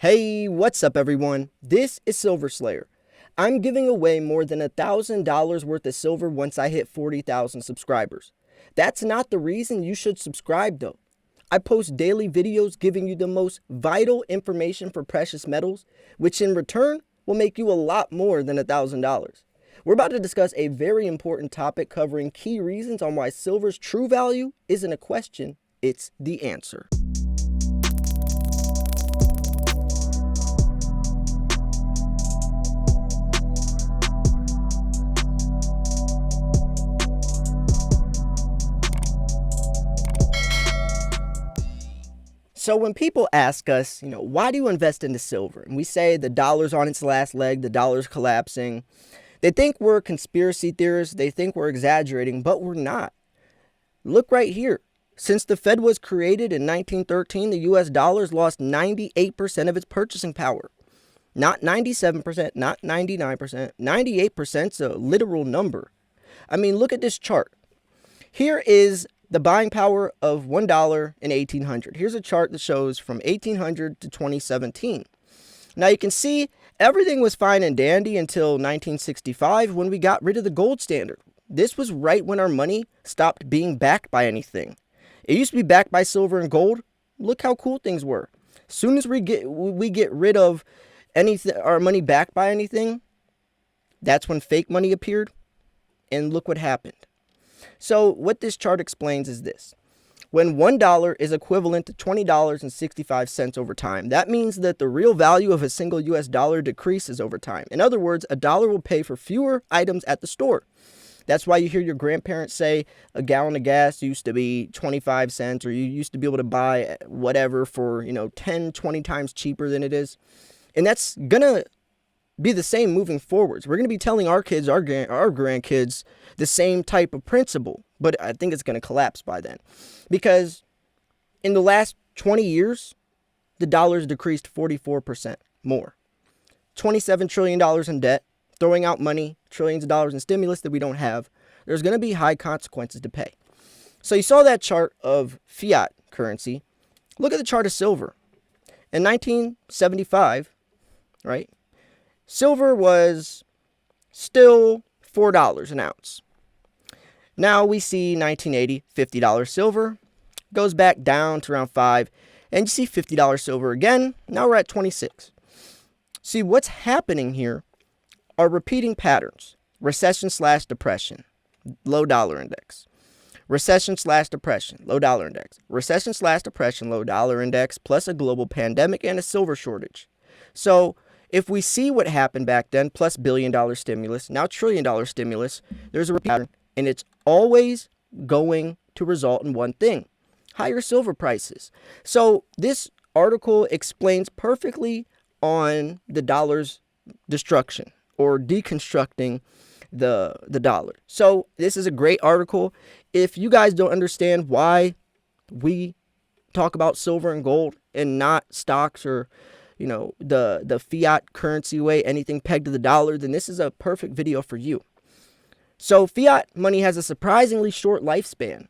Hey, what's up everyone? This is Silver Slayer. I'm giving away more than $1,000 worth of silver once I hit 40,000 subscribers. That's not the reason you should subscribe though. I post daily videos giving you the most vital information for precious metals, which in return will make you a lot more than $1,000. We're about to discuss a very important topic covering key reasons on why silver's true value isn't a question, it's the answer. So when people ask us, why do you invest into silver? And we say the dollar's on its last leg, the dollar's collapsing. They think we're conspiracy theorists, they think we're exaggerating, but we're not. Look right here. Since the Fed was created in 1913, the US dollar's lost 98% of its purchasing power. Not 97%, not 99%, 98%'s a literal number. I mean, look at this chart. Here is the buying power of $1 in 1800. Here's a chart that shows from 1800 to 2017. Now you can see everything was fine and dandy until 1965 when we got rid of the gold standard. This was right when our money stopped being backed by anything. It used to be backed by silver and gold. Look how cool things were. As soon as we get rid of anything, our money backed by anything, that's when fake money appeared. And look what happened. So what this chart explains is this. When $1 is equivalent to $20.65 over time, that means that the real value of a single US dollar decreases over time. In other words, a dollar will pay for fewer items at the store. That's why you hear your grandparents say a gallon of gas used to be 25 cents, or you used to be able to buy whatever for, 10, 20 times cheaper than it is. And that's going to be the same moving forwards. We're going to be telling our kids, our grandkids, the same type of principle, but I think it's going to collapse by then. Because in the last 20 years, the dollar's decreased 44% more. $27 trillion in debt, throwing out money, trillions of dollars in stimulus that we don't have. There's going to be high consequences to pay. So you saw that chart of fiat currency. Look at the chart of silver. In 1975, right? Silver was still $4 an ounce. Now we see 1980, $50 silver, goes back down to around 5, and you see $50 silver again. Now we're at 26. See, what's happening here are repeating patterns. Recession/depression, low dollar index. Recession/depression, low dollar index. Recession/depression, low dollar index, plus a global pandemic and a silver shortage. So if we see what happened back then, plus billion-dollar stimulus, now trillion-dollar stimulus, there's a pattern, and it's always going to result in one thing: higher silver prices. So this article explains perfectly on the dollar's destruction or deconstructing the dollar. So this is a great article. If you guys don't understand why we talk about silver and gold and not stocks or the fiat currency way, anything pegged to the dollar, then this is a perfect video for you. So fiat money has a surprisingly short lifespan.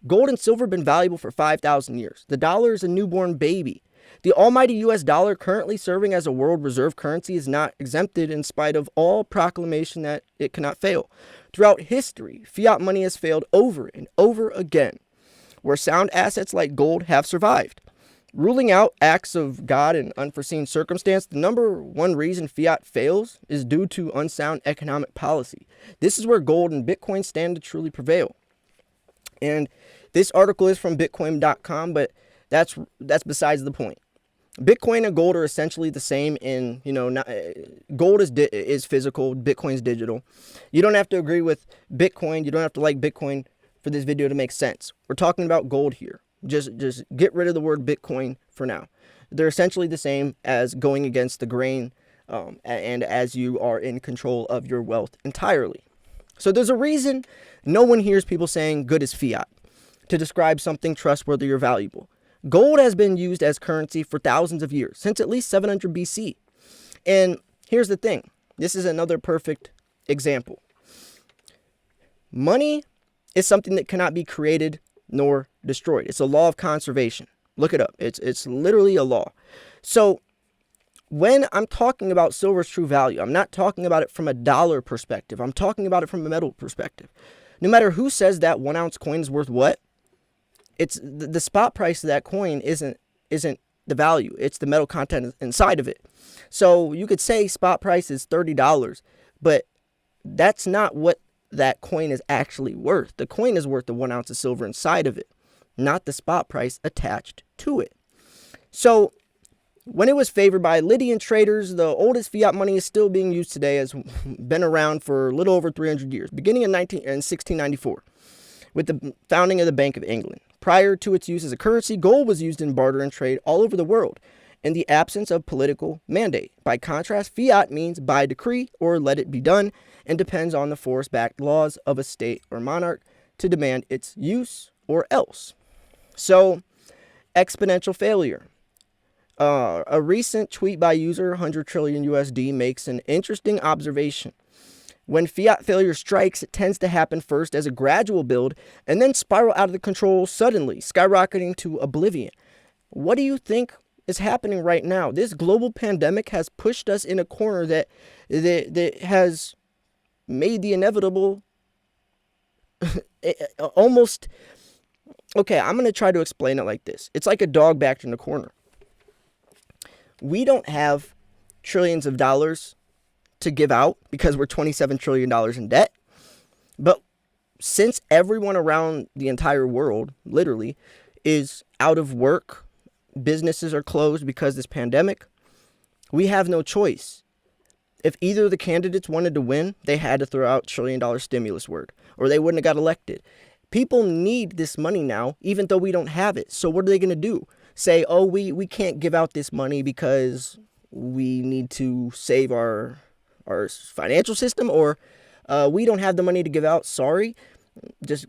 Gold and silver have been valuable for 5,000 years. The dollar is a newborn baby. The almighty US dollar, currently serving as a world reserve currency, is not exempted in spite of all proclamation that it cannot fail. Throughout history, fiat money has failed over and over again, where sound assets like gold have survived. Ruling out acts of God and unforeseen circumstance, the number one reason fiat fails is due to unsound economic policy. This is where gold and Bitcoin stand to truly prevail. And this article is from Bitcoin.com, but that's besides the point. Bitcoin and gold are essentially the same in, gold is physical, Bitcoin's digital. You don't have to agree with Bitcoin. You don't have to like Bitcoin for this video to make sense. We're talking about gold here. Just get rid of the word Bitcoin for now. They're essentially the same as going against the grain and as you are in control of your wealth entirely. So there's a reason no one hears people saying good as fiat to describe something trustworthy or valuable. Gold has been used as currency for thousands of years, since at least 700 BC. And here's the thing. This is another perfect example. Money is something that cannot be created nor destroyed. It's a law of conservation. Look it up. It's literally a law. So When I'm talking about silver's true value, I'm not talking about it from a dollar perspective. I'm talking about it from a metal perspective. No matter who says that 1 ounce coin is worth what, it's the spot price of that coin isn't the value. It's the metal content inside of it. So you could say spot price is $30, but that's not what that coin is actually worth. The coin is worth the 1 ounce of silver inside of it, not the spot price attached to it. So when it was favored by Lydian traders, the oldest fiat money is still being used today, has been around for a little over 300 years, beginning in 1694 with the founding of the Bank of England. Prior to its use as a currency, gold was used in barter and trade all over the world in the absence of political mandate. By contrast, fiat means by decree or let it be done and depends on the force-backed laws of a state or monarch to demand its use or else. So, exponential failure. A recent tweet by user 100 trillion USD makes an interesting observation. When fiat failure strikes, it tends to happen first as a gradual build and then spiral out of the control suddenly, skyrocketing to oblivion. What do you think is happening right now? This global pandemic has pushed us in a corner that has made the inevitable almost... Okay, I'm going to try to explain it like this. It's like a dog backed in the corner. We don't have trillions of dollars to give out because we're $27 trillion in debt. But since everyone around the entire world, literally, is out of work, businesses are closed because of this pandemic, we have no choice. If either of the candidates wanted to win, they had to throw out $1 trillion stimulus word, or they wouldn't have got elected. People need this money now, even though we don't have it. So what are they going to do? Say, oh, we can't give out this money because we need to save our financial system, or we don't have the money to give out. Sorry, just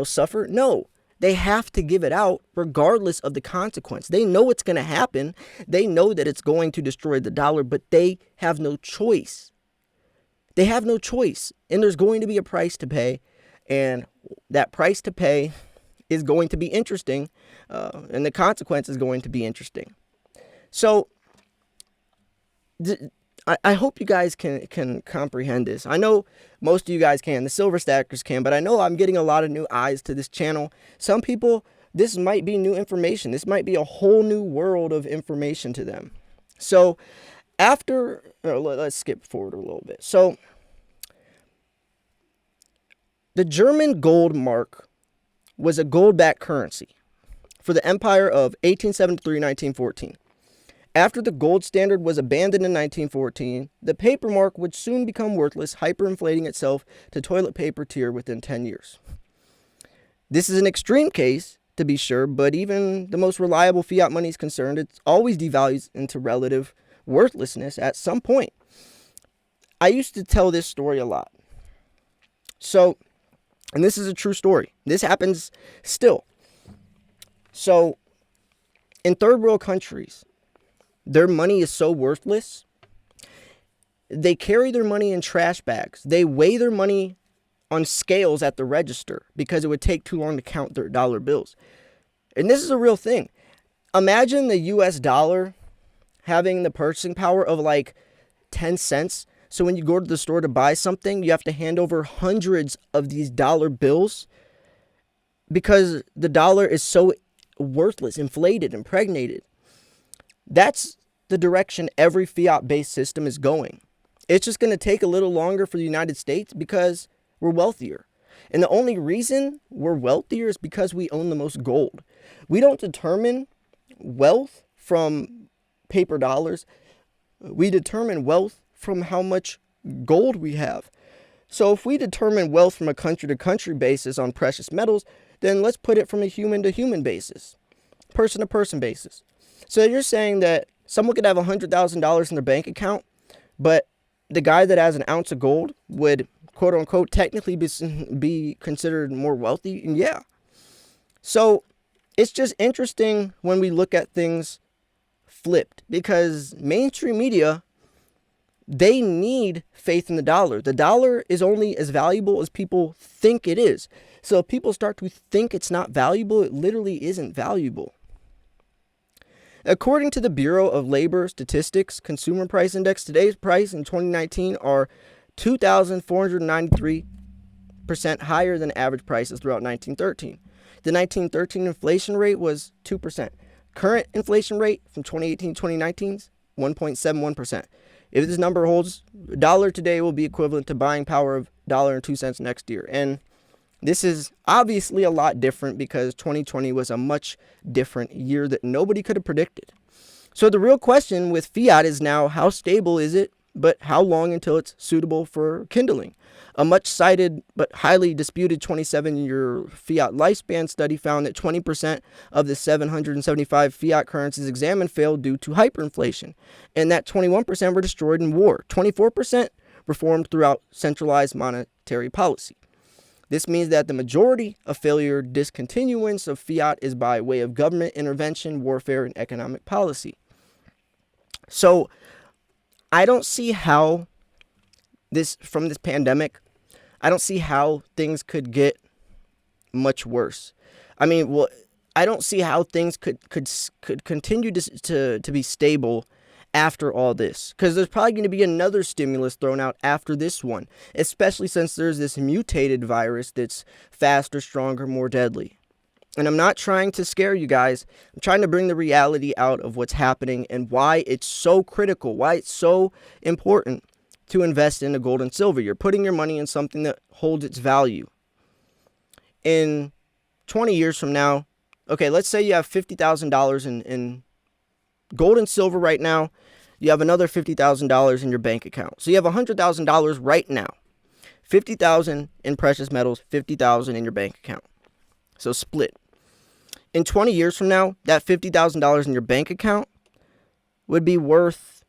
suffer. No, they have to give it out regardless of the consequence. They know it's going to happen. They know that it's going to destroy the dollar, but they have no choice. They have no choice, and there's going to be a price to pay, and that price to pay is going to be interesting, and the consequence is going to be interesting. So I hope you guys can comprehend this. I know most of you guys can, the silver stackers can, but I know I'm getting a lot of new eyes to this channel. Some people, this might be new information. This might be a whole new world of information to them. So let's skip forward a little bit. So the German gold mark was a gold-backed currency for the empire of 1873-1914. After the gold standard was abandoned in 1914, the paper mark would soon become worthless, hyperinflating itself to toilet paper tier within 10 years. This is an extreme case, to be sure, but even the most reliable fiat money is concerned, it always devalues into relative worthlessness at some point. I used to tell this story a lot. So, and this is a true story. This happens still. So, in third world countries, their money is so worthless, they carry their money in trash bags. They weigh their money on scales at the register because it would take too long to count their dollar bills. And this is a real thing. Imagine the US dollar having the purchasing power of like 10 cents. So when you go to the store to buy something, you have to hand over hundreds of these dollar bills because the dollar is so worthless, inflated, impregnated. That's the direction every fiat-based system is going. It's just going to take a little longer for the United States because we're wealthier. And the only reason we're wealthier is because we own the most gold. We don't determine wealth from paper dollars. We determine wealth from how much gold we have. So if we determine wealth from a country-to-country basis on precious metals, then let's put it from a human-to-human basis, person-to-person basis. So you're saying that someone could have $100,000 in their bank account, but the guy that has an ounce of gold would, quote-unquote, technically be considered more wealthy? Yeah. So it's just interesting when we look at things flipped, because mainstream media, they need faith in the dollar. The dollar is only as valuable as people think it is. So if people start to think it's not valuable, it literally isn't valuable. According to the Bureau of Labor Statistics Consumer Price Index, today's price in 2019 are 2,493% higher than average prices throughout 1913. The 1913 inflation rate was 2%. Current inflation rate from 2018 to 2019 is 1.71%. If this number holds, a dollar today will be equivalent to buying power of $1.02 next year. And this is obviously a lot different because 2020 was a much different year that nobody could have predicted. So the real question with fiat is now, how stable is it, but how long until it's suitable for kindling? A much cited but highly disputed 27-year fiat lifespan study found that 20% of the 775 fiat currencies examined failed due to hyperinflation, and that 21% were destroyed in war. 24% were formed throughout centralized monetary policy. This means that the majority of failure discontinuance of fiat is by way of government intervention, warfare, and economic policy. So I don't see how from this pandemic, I don't see how things could get much worse. I mean, well, I don't see how things could continue to be stable after all this, because there's probably going to be another stimulus thrown out after this one, especially since there's this mutated virus that's faster, stronger, more deadly. And I'm not trying to scare you guys. I'm trying to bring the reality out of what's happening and why it's so critical, why it's so important to invest in the gold and silver. You're putting your money in something that holds its value. In 20 years from now, okay, let's say you have $50,000 in gold and silver right now. You have another $50,000 in your bank account. So you have $100,000 right now. $50,000 in precious metals, $50,000 in your bank account. So split. In 20 years from now, that $50,000 in your bank account would be worth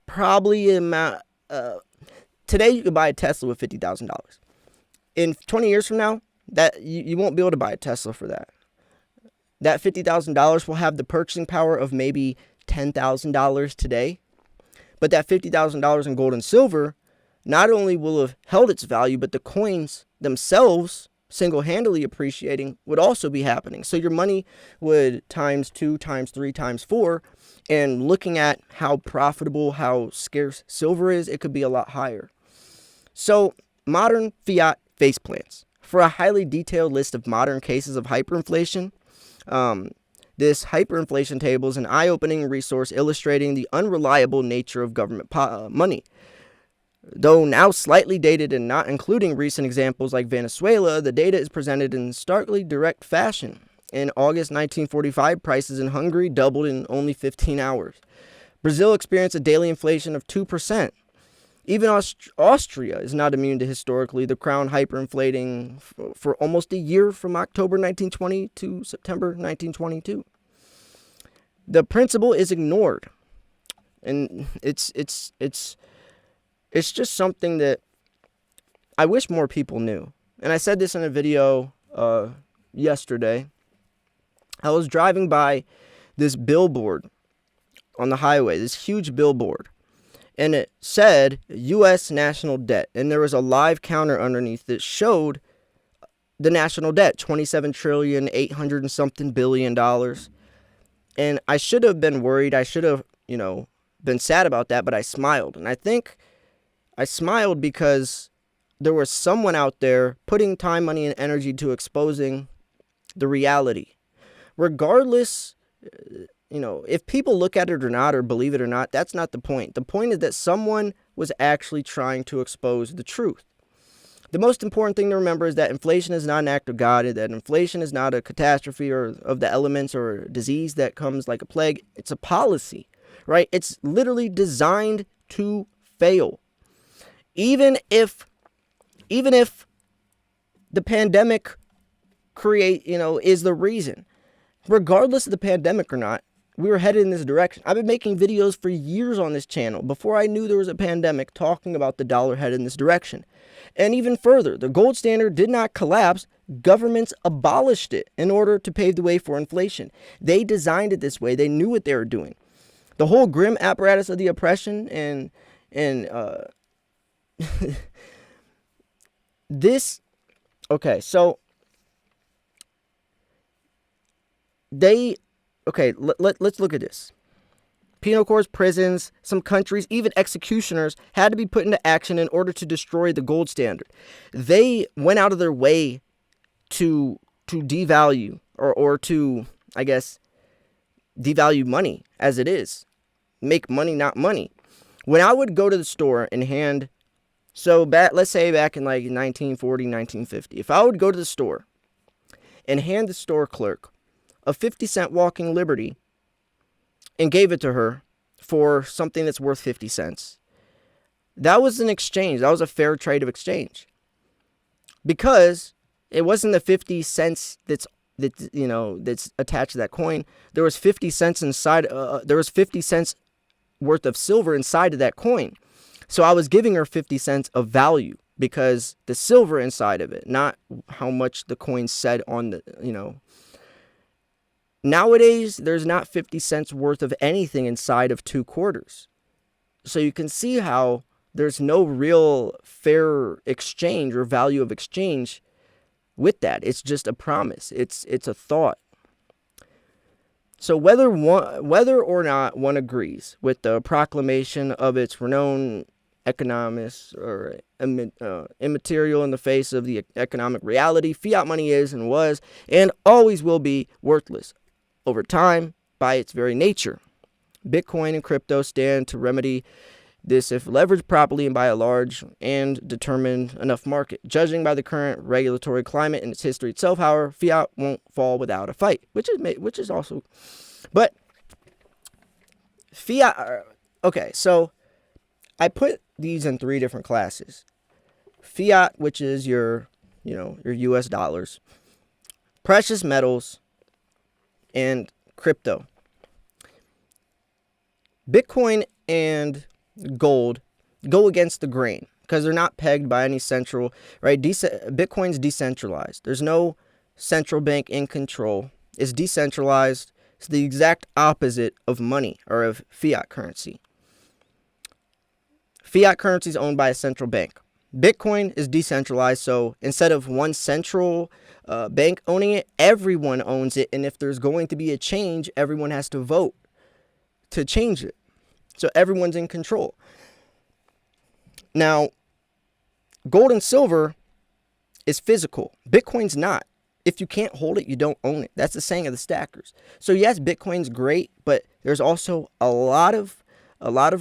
probably today you could buy a Tesla with $50,000. In 20 years from now, that you won't be able to buy a Tesla for that. That $50,000 will have the purchasing power of maybe $10,000 today. But that $50,000 in gold and silver not only will have held its value, but the coins themselves, single-handedly appreciating, would also be happening. So your money would times 2, times 3, times 4. And looking at how profitable, how scarce silver is, it could be a lot higher. So modern fiat faceplants. For a highly detailed list of modern cases of hyperinflation, this hyperinflation table is an eye-opening resource illustrating the unreliable nature of government money. Though now slightly dated and not including recent examples like Venezuela, the data is presented in starkly direct fashion. In August 1945, prices in Hungary doubled in only 15 hours. Brazil experienced a daily inflation of 2%. Even Austria is not immune to historically the crown hyperinflating for almost a year from October 1920 to September 1922. The principle is ignored, and it's just something that I wish more people knew. And I said this in a video yesterday. I was driving by this billboard on the highway, this huge billboard. And it said U.S. national debt. And there was a live counter underneath that showed the national debt, $27,800 and something billion. And I should have been worried. I should have, been sad about that. But I smiled. And I think I smiled because there was someone out there putting time, money, and energy to exposing the reality. Regardless, if people look at it or not, or believe it or not, that's not the point. The point is that someone was actually trying to expose the truth. The most important thing to remember is that inflation is not an act of God, that inflation is not a catastrophe or of the elements or a disease that comes like a plague. It's a policy, right? It's literally designed to fail. Even if the pandemic is the reason, regardless of the pandemic or not, we were headed in this direction. I've been making videos for years on this channel before I knew there was a pandemic talking about the dollar headed in this direction. And even further, the gold standard did not collapse. Governments abolished it in order to pave the way for inflation. They designed it this way. They knew what they were doing. The whole grim apparatus of the oppression and this, okay, so they Okay, let's look at this. Penal courts, prisons, some countries, even executioners had to be put into action in order to destroy the gold standard. They went out of their way to devalue or to, I guess, devalue money as it is. Make money not money. When I would go to the store and hand, let's say back in like 1940, 1950, if I would go to the store and hand the store clerk a 50-cent walking liberty and gave it to her for something that's worth 50 cents, that was an exchange. That was a fair trade of exchange. Because it wasn't the 50 cents that's attached to that coin. There was 50 cents inside. There was 50 cents worth of silver inside of that coin. So I was giving her 50 cents of value because the silver inside of it, not how much the coin said on the. Nowadays, there's not 50 cents worth of anything inside of 2 quarters. So you can see how there's no real fair exchange or value of exchange with that. It's just a promise. It's a thought. So whether or not one agrees with the proclamation of its renowned economists or immaterial in the face of the economic reality, fiat money is and was and always will be worthless over time by its very nature. Bitcoin and crypto stand to remedy this if leveraged properly and by a large and determined enough market. Judging by the current regulatory climate and its history itself, however, fiat won't fall without a fight, which is also, but fiat. Okay, so I put these in 3 different classes: fiat, which is your U.S. dollars, precious metals, and crypto. Bitcoin and gold go against the grain because they're not pegged by any central, right? Bitcoin's decentralized. There's no central bank in control. It's decentralized. It's the exact opposite of money or of fiat currency. Fiat currency is owned by a central bank. Bitcoin is decentralized, so instead of one central bank owning it, everyone owns it, and if there's going to be a change, everyone has to vote to change it. So everyone's in control. Now, gold and silver is physical. Bitcoin's not. If you can't hold it, you don't own it. That's the saying of the stackers. So yes, Bitcoin's great, but there's also a lot of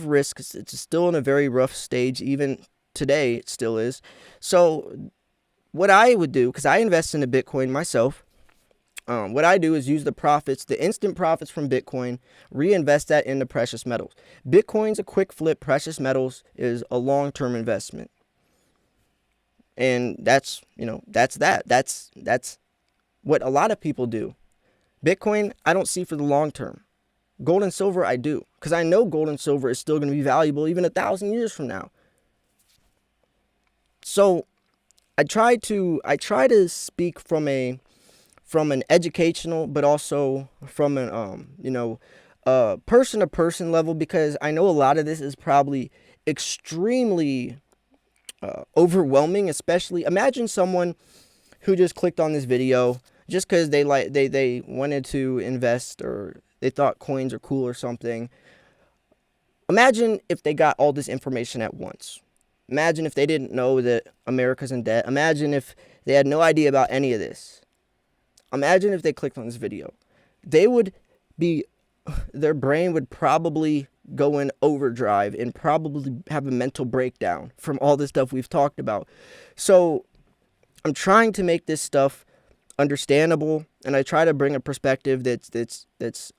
risk. It's still in a very rough stage. Even today, it still is. So what I would do, because I invest into Bitcoin myself, what I do is use the profits, the instant profits from Bitcoin, reinvest that into precious metals. Bitcoin's a quick flip. Precious metals is a long-term investment. And that's that. That's what a lot of people do. Bitcoin, I don't see for the long term. Gold and silver, I do. Because I know gold and silver is still going to be valuable even 1,000 years from now. So I try to speak from an educational, but also from an person-to-person level, because I know a lot of this is probably extremely overwhelming. Especially, imagine someone who just clicked on this video just because they wanted to invest or they thought coins are cool or something. Imagine if they got all this information at once. Imagine if they didn't know that America's in debt. Imagine if they had no idea about any of this. Imagine if they clicked on this video. Their brain would probably go in overdrive and probably have a mental breakdown from all this stuff we've talked about. So I'm trying to make this stuff understandable, and I try to bring a perspective that's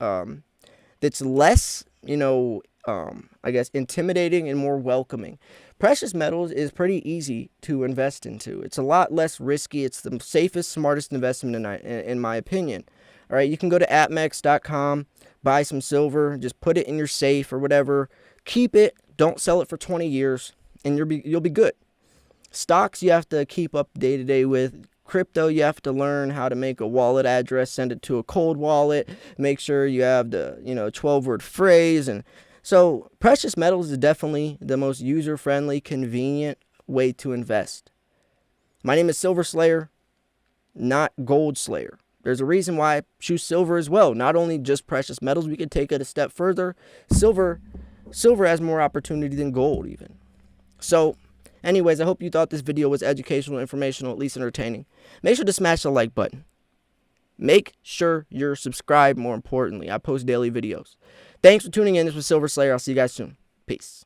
less, I guess, intimidating and more welcoming. Precious metals is pretty easy to invest into. It's a lot less risky. It's the safest, smartest investment in my opinion. All right, you can go to atmex.com, buy some silver, just put it in your safe or whatever. Keep it. Don't sell it for 20 years, and you'll be good. Stocks you have to keep up day to day with. Crypto, you have to learn how to make a wallet address, send it to a cold wallet, make sure you have the 12-word phrase. And so precious metals is definitely the most user-friendly, convenient way to invest. My name is Silver Slayer, not Gold Slayer. There's a reason why I choose silver as well. Not only just precious metals, we could take it a step further. Silver has more opportunity than gold even. So, anyways, I hope you thought this video was educational, informational, at least entertaining. Make sure to smash the like button. Make sure you're subscribed, more importantly. I post daily videos. Thanks for tuning in. This was Silver Slayer. I'll see you guys soon. Peace.